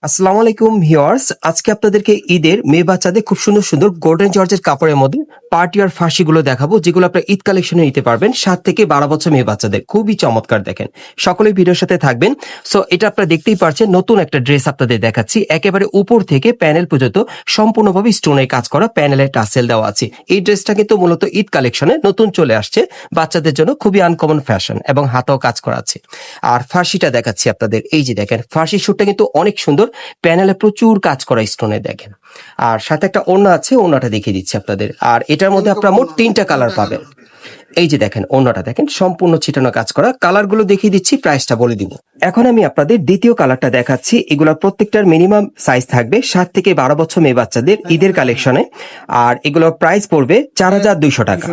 আসসালামু আলাইকুম ভিউয়ার্স, আজকে আপনাদেরকে ঈদের মেয়ে বাচ্চাদের খুব সুন্দর সুন্দর গোল্ডেন জর্জের কাপড়ের মধ্যে পার্টি আর ফাঁসিগুলো দেখাবো, যেগুলো আপনার ঈদ কালেকশনে নিতে পারবেন 7 থেকে 12 বছর মেয়ে বাচ্চাদের। খুবই চমৎকার, দেখেন সকলেই ভিডিওর সাথে থাকবেন। সো এটা আপনারা দেখতেই পারছেন, নতুন একটা ড্রেস আপনাদের দেখাচ্ছি। একেবারে উপর থেকে প্যানেল পর্যন্ত সম্পূর্ণভাবে স্টোনের কাজ করা, প্যানেলের টাসেল দেওয়া আছে। এই ড্রেসটা কিন্তু মূলত ঈদ কালেকশনে নতুন চলে আসছে বাচ্চাদের জন্য, খুবই আনকমন ফ্যাশন এবং হাতেও কাজ করা আছে। আর ফাঁসিটা দেখাচ্ছি আপনাদের, এই যে দেখেন ফাঁসি শুটটা কিন্তু অনেক সুন্দর, প্যানেলে প্রচুর কাজ করা স্টোনে দেখেন। আর সাথে একটা ওড়না আছে, ওড়নাটা দেখিয়ে দিচ্ছি আপনাদের। আর এটার মধ্যে আপনারা মোট 3টা কালার পাবেন। এই যে দেখেন ওড়নাটা দেখেন, সম্পূর্ণ ছিটানো কাজ করা। কালারগুলো দেখিয়ে দিচ্ছি, প্রাইসটা বলে দিব। এখন আমি আপনাদের দ্বিতীয় কালারটা দেখাচ্ছি। এগুলোর প্রত্যেকটার মিনিমাম সাইজ থাকবে 7 থেকে 12 বছর মেয়ে বাচ্চাদের ঈদের কালেকশনে। আর এগুলোর প্রাইস পড়বে 4200 টাকা।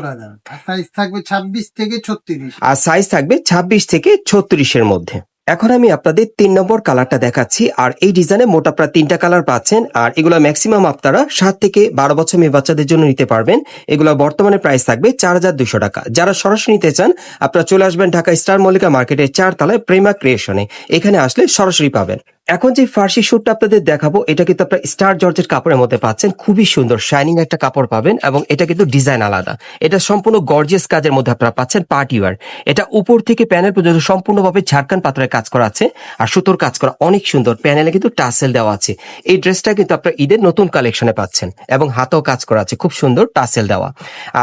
সাইজ থাকবে 26 থেকে 36। আর সাইজ থাকবে 26 থেকে 36-এর মধ্যে। এখন আমি আপনাদের 3 নম্বর কালারটা দেখাচ্ছি। আর এই ডিজাইনে মোট আপনারা 3টা কালার পাচ্ছেন। আর এগুলো ম্যাক্সিমাম আপনারা 7 থেকে 12 বছর মেয়ে বাচ্চাদের জন্য নিতে পারবেন। এগুলো বর্তমানে প্রাইস থাকবে 4200 টাকা। যারা সরাসরি নিতে চান আপনারা চলে আসবেন ঢাকা স্টার মল্লিকা মার্কেটের 4 তলায় প্রেমা ক্রিয়েশনে। এখানে আসলে সরাসরি পাবেন। এখন যে ফার্সি স্যুটটা আপনাদের দেখাবো, এটা কিন্তু আপনারা স্টার জর্জের কাপড়ের মধ্যে পাচ্ছেন। খুবই সুন্দর শাইনিং একটা কাপড় পাবেন এবং এটা কিন্তু ডিজাইন আলাদা। এটা সম্পূর্ণ গর্জিয়াস কাজের মধ্যে আপনারা পাচ্ছেন, পার্টি ওয়্যার। এটা উপর থেকে প্যানেল পর্যন্ত সম্পূর্ণভাবে ঝাড়খান পাথরের কাজ করা আছে আর সুতোর কাজ করা, অনেক সুন্দর। প্যানেলে কিন্তু টাসেল দেওয়া আছে। এই ড্রেসটা কিন্তু আপনারা ঈদের নতুন কালেকশনে পাচ্ছেন এবং হাতেও কাজ করা আছে, খুব সুন্দর টাসেল দেওয়া।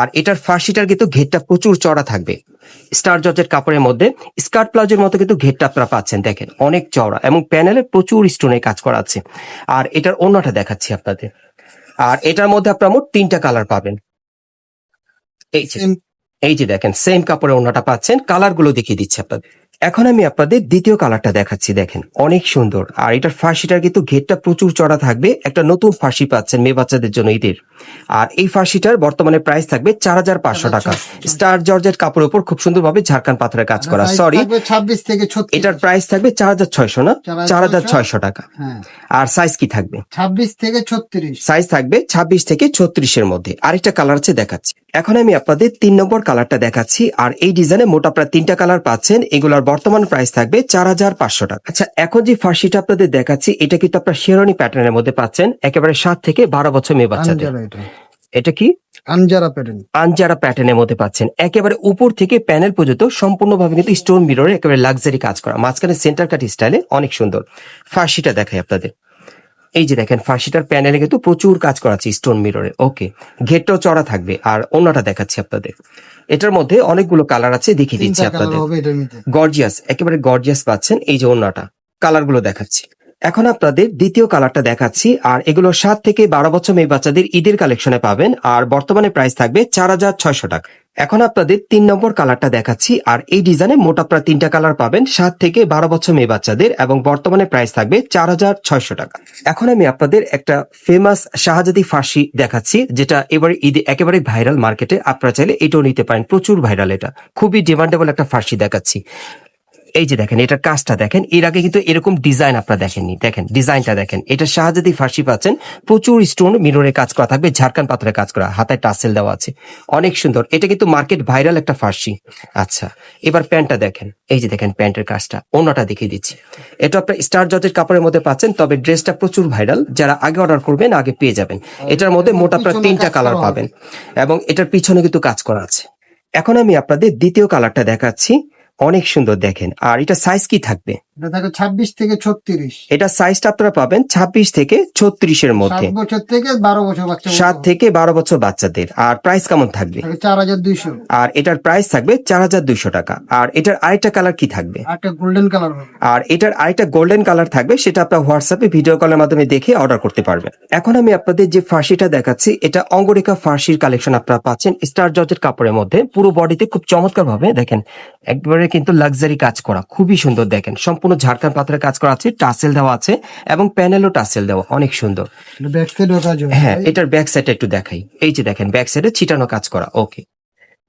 আর এটার ফার্সিটার কিন্তু ঘেরটা প্রচুর চড়া থাকবে। স্টার জর্জের কাপড়ের মধ্যে স্কার্ট প্লাজোর মতো কিন্তু ঘেরটা আপনারা পাচ্ছেন, দেখেন অনেক চওড়া এবং প্যানেলে প্রচুর স্টোনের কাজ করা আছে। আর এটার ওড়নাটা দেখাচ্ছি আপনাদের। আর এটার মধ্যে আপনারা মোট 3টা কালার পাবেন। এই যে দেখেন সেম কাপড়ের ওড়নাটা পাচ্ছেন। কালার গুলো দেখিয়ে দিচ্ছি আপনাদের। এখন আমি আপনাদের দ্বিতীয় কালারটা দেখাচ্ছি, দেখেন অনেক সুন্দর। আর এটার ফার্সিটার কিন্তু ঘেরটা প্রচুর চড়া থাকবে। একটা নতুন ফার্সি পাচ্ছেন মেয়ে বাচ্চাদের জন্য ঈদের। আর এই ফার্সিটার বর্তমানে প্রাইস থাকবে 4500 টাকা। স্টার জর্জেট কাপড়ের উপর খুব সুন্দরভাবে ঝাড়খান পাথরের কাজ করা। সরি, 26 থেকে 36। এটার প্রাইস থাকবে 4600 না, 4600 টাকা। আর সাইজ কি থাকবে? 26 থেকে 36। সাইজ থাকবে 26 থেকে 36-এর মধ্যে। আরেকটা কালার আছে, দেখাচ্ছি। এখন আমি আপনাদের 3 নম্বর কালারটা দেখাচ্ছি। আর এই ডিজাইনে মোট আপনারা 3টা কালার পাচ্ছেন। এগুলোর বর্তমান প্রাইস থাকবে 4500 টাকা। আচ্ছা, এখন যে ফার্সিটা আপনাদের দেখাচ্ছি, এটা কিন্তু আপনারা শেরওয়ানি প্যাটার্নের মধ্যে পাচ্ছেন, একেবারে 7 থেকে 12 বছর মেয়ে বাচ্চাদের। এটা কি আনজারা প্যাটার্ন, আনজারা প্যাটার্নের মধ্যে পাচ্ছেন। একেবারে উপর থেকে প্যানেল পর্যন্ত সম্পূর্ণভাবে কিন্তু স্টোন মিররে একেবারে লাক্সারি কাজ করা, মাঝখানে সেন্টার কাট স্টাইলে অনেক সুন্দর। ফার্সিটা দেখাই আপনাদের। এই যে দেখেন ফার্সিটার প্যানেলে কিন্তু প্রচুর কাজ করা আছে স্টোন মিররে। ওকে, ঘেরটাও চড়া থাকবে। আর ওড়নাটা দেখাচ্ছি আপনাদের। এটার মধ্যে অনেকগুলো কালার আছে, দেখিয়ে দিচ্ছি আপনাদের। গর্জিয়াস, একেবারে গর্জিয়াস পাচ্ছেন। এই যে ওড়নাটা, কালারগুলো দেখাচ্ছি। এখন আপনাদের দ্বিতীয় কালারটা দেখাচ্ছি। আর এগুলো 7 থেকে 12 বছর মেয়ে বাচ্চাদের ঈদের কালেকশনে পাবেন। আর বর্তমানে প্রাইস থাকবে 4600 টাকা। এখন আপনাদের 3 নম্বর কালারটা দেখাচ্ছি। আর এই ডিজাইনে মোট আপনারা 3টা কালার পাবেন 7 থেকে 12 বছর মেয়ে বাচ্চাদের এবং বর্তমানে প্রাইস থাকবে 4600 টাকা। এখন আমি আপনাদের একটা ফেমাস শাহজাদি ফার্সি দেখাচ্ছি, যেটা এবারে ঈদে একেবারে ভাইরাল মার্কেটে। আপনারা চাইলে এটাও নিতে পারেন, প্রচুর ভাইরাল। এটা খুবই ডিমান্ডেবল একটা ফার্সি দেখাচ্ছি। এই যে দেখেন এটার কাজটা দেখেন, এর আগে কিন্তু এরকম ডিজাইন আপনারা দেখেননি। দেখেন ডিজাইনটা দেখেন, এটা শাহজাদি ফার্সি পাচ্ছেন। প্রচুর স্টোন মিররের কাজ করা থাকবে, ঝাড়খান পাথরের কাজ করা, হাতায় টাসেল দেওয়া আছে, অনেক সুন্দর। এটা কিন্তু মার্কেট ভাইরাল একটা ফার্সি। আচ্ছা, এবার প্যান্টটা দেখেন। এই যে দেখেন প্যান্টের কাজটা, ওড়নাটা দেখিয়ে দিচ্ছি। এটা আপনার স্টার জর্জের কাপড়ের মধ্যে পাচ্ছেন, তবে ড্রেসটা প্রচুর ভাইরাল। যারা আগে অর্ডার করবেন আগে পেয়ে যাবেন। এটার মধ্যে মোট আপনার 3টা কালার পাবেন এবং এটার পিছনে কিন্তু কাজ করা আছে। এখন আমি আপনাদের দ্বিতীয় কালারটা দেখাচ্ছি, অনেক সুন্দর দেখেন। আর এটা সাইজ কি থাকবে? এটা থাকে 26 থেকে 36। এটা সাইজটা আপনারা পাবেন 26 থেকে 36-এর মধ্যে। 7 বছর থেকে 12 বছর বাচ্চা, 7 থেকে 12 বছর বাচ্চাদের। আর প্রাইস কেমন থাকবে? 4200। আর এটার প্রাইস থাকবে 4200 টাকা। আর এটার আরেকটা কালার কি থাকবে? একটা গোল্ডেন কালার হবে। আর এটার আরেকটা গোল্ডেন কালার থাকবে, সেটা আপনার হোয়াটসঅ্যাপে ভিডিও কলের মাধ্যমে দেখে অর্ডার করতে পারবেন। এখন আমি আপনাদের যে ফার্সিটা দেখাচ্ছি, এটা অঙ্গরেখা ফার্সির কালেকশন আপনারা পাচ্ছেন স্টার জর্জের কাপড়ের মধ্যে। পুরো বডিতে খুব চমৎকার ভাবে দেখেন একবারে কিন্তু লাক্সারি কাজ করা, খুবই সুন্দর। দেখেন সম্পূর্ণ ঝাড়খান পাথরের কাজ করা আছে, টাসেল দেওয়া আছে এবং প্যানেলও টাসেল দেওয়া, অনেক সুন্দর। ব্যাক সাইডেও কাজ হবে। হ্যাঁ, এটার ব্যাক সাইডটা একটু দেখাই। এই যে দেখেন ব্যাক সাইডে ছিটানো কাজ করা। ওকে,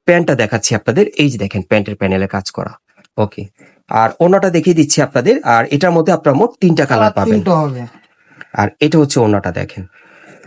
প্যান্টটা দেখাচ্ছি আপনাদের। এই যে দেখেন প্যান্টের প্যানেলে কাজ করা। ওকে, আর ওড়নাটা দেখিয়ে দিচ্ছি আপনাদের। আর এটার মধ্যে আপনারা মোট 3টা কালার পাবেন। আর এটা হচ্ছে ওড়নাটা, দেখেন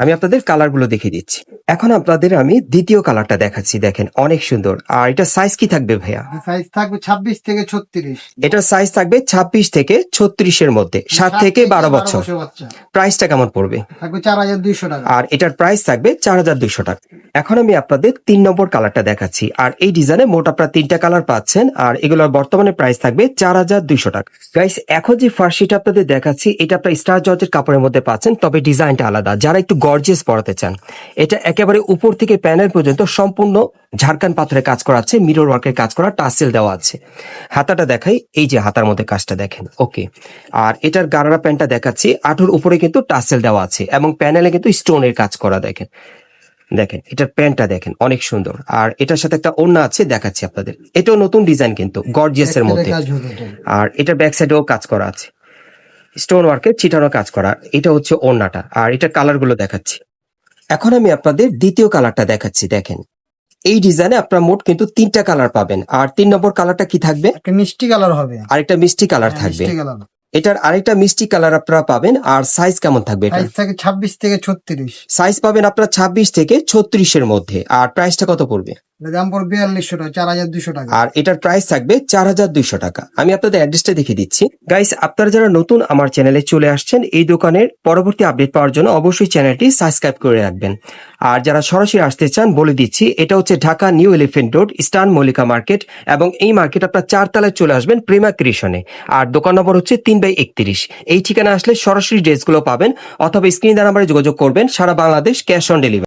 আমি আপনাদের কালারগুলো দেখিয়ে দিচ্ছি। এখন আপনাদের আমি দ্বিতীয় কালারটা দেখাচ্ছি, দেখেন অনেক সুন্দর। আর এটা সাইজ কি থাকবে ভাইয়া? সাইজ থাকবে 26 থেকে 36। এটার সাইজ থাকবে 26 থেকে 36-এর মধ্যে, 7 থেকে 12 বছর। বাচ্চা প্রাইসটা কেমন পড়বে? থাকবে 4200 টাকা। আর এটার প্রাইস থাকবে 4200 টাকা। এখন আমি আপনাদের 3 নম্বর কালারটা দেখাচ্ছি। আর এই ডিজাইনে মোট আপনারা 3টা কালার পাচ্ছেন, আর এগুলোর বর্তমানে প্রাইস থাকবে 4200 টাকা। গাইস, এখন যে ফার্সিটা আপনাদের দেখাচ্ছি এটা আপনারা স্টার জর্জের কাপড়ের মধ্যে পাচ্ছেন, তবে ডিজাইনটা আলাদা। যারা একটু গর্জিয়াস পরাতে চান, এটা একেবারে উপর থেকে প্যানেল পর্যন্ত সম্পূর্ণ ঝাড়খান পাথরের কাজ করা আছে, মিরর ওয়ার্কের কাজ করা, টাসেল দেওয়া আছে। হাতাটা দেখাই, এই যে হাতার মধ্যে কাজটা দেখেন, ওকে। আর এটার গারারা প্যান্টটা দেখাচ্ছি, আঁটুর উপরে কিন্তু টাসেল দেওয়া আছে এবং প্যানেলে কিন্তু স্টোনের কাজ করা। দেখেন দেখেন এটার প্যান্টটা দেখেন অনেক সুন্দর। আর এটার সাথে একটা ওড়না আছে, দেখাচ্ছি আপনাদের। এটাও নতুন ডিজাইন কিন্তু গর্জিয়াস এর মধ্যে। কাজ হবে এটা। আর এটার ব্যাক সাইডেও কাজ করা আছে, স্টোন ওয়ার্কের ছিটানো কাজ করা। এটা হচ্ছে ওড়নাটা। আর এটার কালার গুলো দেখাচ্ছি। এখন আমি আপনাদের দ্বিতীয় কালারটা দেখাচ্ছি, দেখেন এই ডিজাইনে আপনারা মোট কিন্তু 3টা কালার পাবেন। আর 3 নম্বর কালারটা কি থাকবে? একটা মিষ্টি কালার হবে। আরেকটা মিষ্টি কালার থাকবে। মিষ্টি কালার। এটার আরেকটা মিষ্টি কালার আপনারা পাবেন। আর সাইজ কেমন থাকবে এটা? সাইজ থাকে 26 থেকে 36। সাইজ পাবেন আপনারা 26 থেকে 36-এর মধ্যে। আর প্রাইসটা কত পড়বে? এর দাম পড়বে 4200 টাকা, 4200 টাকা। আর এটার প্রাইস থাকবে 4200 টাকা। আমি আপনাদের অ্যাড্রেসটা দেখিয়ে দিচ্ছি। গাইস, আপনারা যারা নতুন আমার চ্যানেলে চলে আসছেন, এই দোকানের পরবর্তী আপডেট পাওয়ার জন্য অবশ্যই চ্যানেলটি সাবস্ক্রাইব করে রাখবেন। আর যারা সরাসরি আসতে চান, বলে দিচ্ছি, এটা হচ্ছে Dhaka new elephant road, eastern Mallika market. এবং এই মার্কেট আপনার 4 তলায় চলে আসবেন, প্রেমা ক্রিয়েশনে। আর দোকান নম্বর হচ্ছে 3/31। এই ঠিকানা আসলে সরাসরি ড্রেসগুলো পাবেন, অথবা স্ক্রিন নাম্বারে যোগাযোগ করবেন। সারা বাংলাদেশ ক্যাশ অন ডেলিভারি।